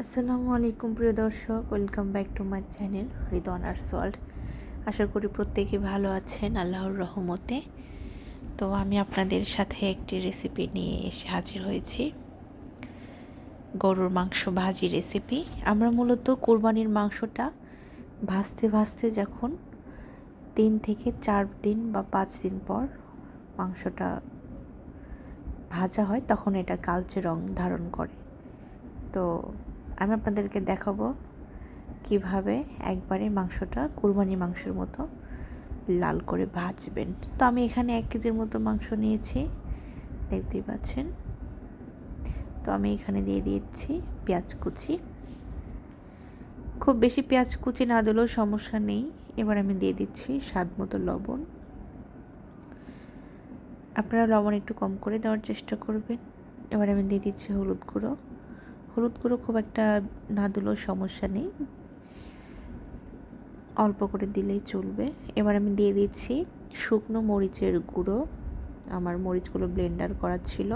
আসসালামু আলাইকুম প্রিয় দর্শক, welcome back to my channel Ridwan arts world. আশা করি প্রত্যেকে ভালো আছেন আল্লাহর রহমতে। তো আমি আপনাদের সাথে একটি রেসিপি নিয়ে এসে হাজির হয়েছি, গরুর মাংস ভাজি রেসিপি। আমরা মূলত কোরবানির মাংসটা ভাজতে ভাজতে যখন 3 থেকে 4 দিন বা 5 দিন পর মাংসটা ভাজা হয় তখন এটা কালচে রং ধারণ করে। তো আমি আপনাদেরকে দেখাবো কিভাবে একবারে মাংসটা কুরবানি মাংসের মতো লাল করে ভাজবেন। তো আমি এখানে 1 কেজির মতো মাংস নিয়েছি, দেখতেই পাচ্ছেন। তো আমি এখানে দিয়ে দিচ্ছি পেঁয়াজ কুচি। খুব বেশি পেঁয়াজ কুচি না দিলেও সমস্যা নেই। এবার আমি দিয়ে দিচ্ছি স্বাদ মতো লবণ। আপনারা লবণ একটু কম করে দেওয়ার চেষ্টা করবেন। এবার আমি দিয়ে দিচ্ছি হলুদ গুঁড়ো। হলুদ গুঁড়ো খুব একটা না দিলেও সমস্যা নেই, অল্প করে দিলেই চলবে। এবার আমি দিয়ে দিচ্ছি শুকনো মরিচের গুঁড়ো। আমার মরিচগুলো ব্লেন্ডার করা ছিল।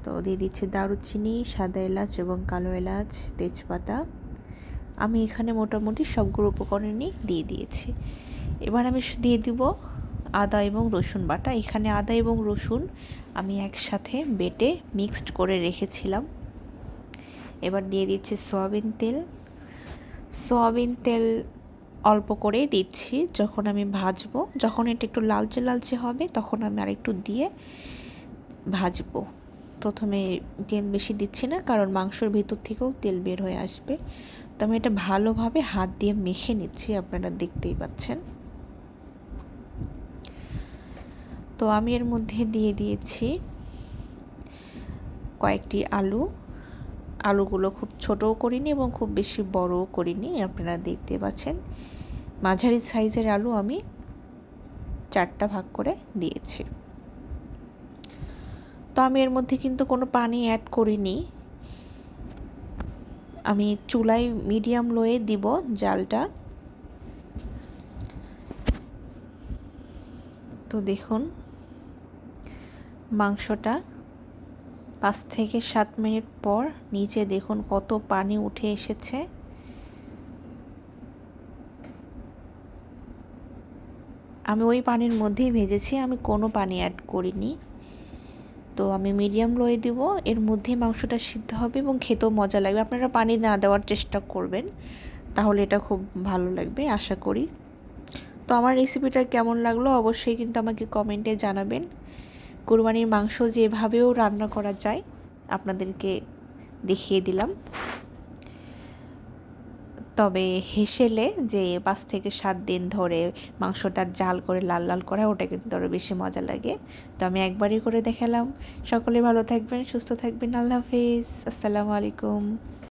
তো দিয়ে দিচ্ছি দারুচিনি, সাদা এলাচ এবং কালো এলাচ, তেজপাতা। আমি এখানে মোটামুটি সবগুলো উপকরণই দিয়ে দিয়েছি। এবার আমি দিয়ে দিব আদা এবং রসুন বাটা। এখানে আদা এবং রসুন আমি একসাথে বেটে মিক্সড করে রেখেছিলাম। এবার দিয়ে দিচ্ছি সয়াবিন তেল অল্প করে দিচ্ছি। যখন আমি ভাজবো, যখন এটা একটু লালচে লালচে হবে তখন আমি আরেকটু দিয়ে ভাজবো। প্রথমে তেল বেশি দিচ্ছি না, কারণ মাংসর ভিতর থেকেও তেল বের হয়ে আসবে। তো আমি এটা ভালোভাবে হাত দিয়ে মেখে নিচ্ছি, আপনারা দেখতেই পাচ্ছেন। তো আমি এর মধ্যে দিয়ে দিয়েছি কয়েকটি আলুগুলো খুব ছোটও করিনি এবং খুব বেশি বড়ও করিনি, আপনারা দেখতে পাচ্ছেন। মাঝারি সাইজের আলু আমি 4টা ভাগ করে দিয়েছি। তো আমি এর মধ্যে কিন্তু কোনো পানি অ্যাড করিনি। আমি চুলায় মিডিয়াম লোয়ে দিব জালটা। তো দেখুন মাংসটা 5 থেকে 7 মিনিট পর নিচে দেখুন কত পানি উঠে এসেছে। আমি ওই পানির মধ্যেই ভেজেছি, আমি কোনো পানি অ্যাড করিনি। তো আমি মিডিয়াম লোয়ে দিব, এর মধ্যে মাংসটা সিদ্ধ হবে এবং খেতেও মজা লাগবে। আপনারা পানি না দেওয়ার চেষ্টা করবেন, তাহলে এটা খুব ভালো লাগবে আশা করি। তো আমার রেসিপিটা কেমন লাগলো অবশ্যই কিন্তু আমাকে কমেন্টে জানাবেন। কুরবানির মাংস যেভাবেও রান্না করা যায় আপনাদেরকে দেখিয়ে দিলাম। তবে হেসেলে যে 5 থেকে 7 দিন ধরে মাংসটা জাল করে লাল লাল করা, ওটা কিন্তু আরও বেশি মজা লাগে। তো আমি একবারই করে দেখালাম। সকলে ভালো থাকবেন, সুস্থ থাকবেন। আল্লাহ হাফেজ, আসসালামু আলাইকুম।